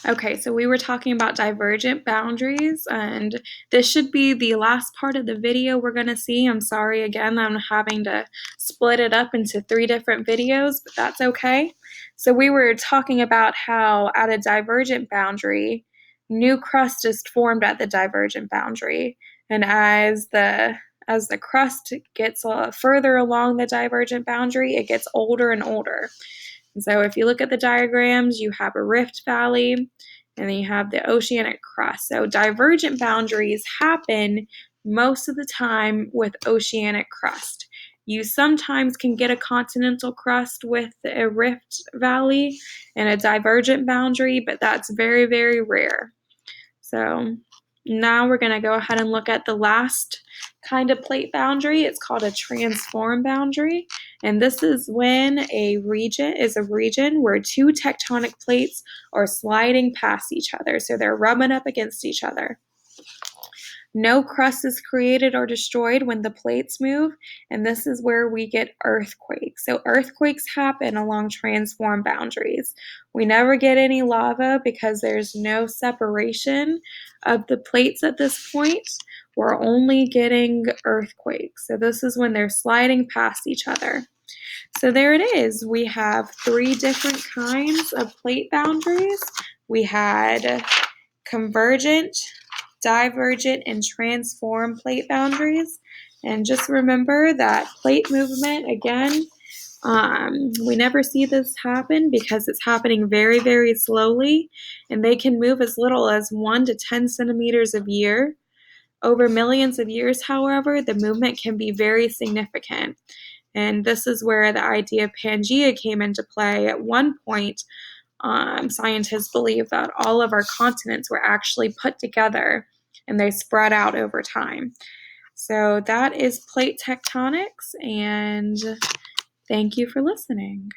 Okay, so we were talking about divergent boundaries, and this should be the last part of the video we're going to see. I'm sorry again, I'm having to split it up into 3 different videos, but that's okay. So we were talking about how at a divergent boundary, new crust is formed at the divergent boundary, and as the crust gets further along the divergent boundary, it gets older and older. And so if you look at the diagrams, you have a rift valley, and then you have the oceanic crust. So divergent boundaries happen most of the time with oceanic crust. You sometimes can get a continental crust with a rift valley and a divergent boundary, but that's very, very rare. So now we're going to go ahead and look at the last kind of plate boundary. It's called a transform boundary. And this is when a region is a region where 2 tectonic plates are sliding past each other. So they're rubbing up against each other. No crust is created or destroyed when the plates move, and this is where we get earthquakes. So earthquakes happen along transform boundaries. We never get any lava because there's no separation of the plates at this point. We're only getting earthquakes. So this is when they're sliding past each other. So there it is. We have 3 different kinds of plate boundaries. We had convergent, divergent, and transform plate boundaries. And just remember that plate movement, again, we never see this happen because it's happening very, very slowly, and they can move as little as 1 to 10 centimeters a year. Over millions of years, however, the movement can be very significant. And this is where the idea of Pangea came into play. At one point, scientists believe that all of our continents were actually put together and they spread out over time. So that is plate tectonics, and thank you for listening.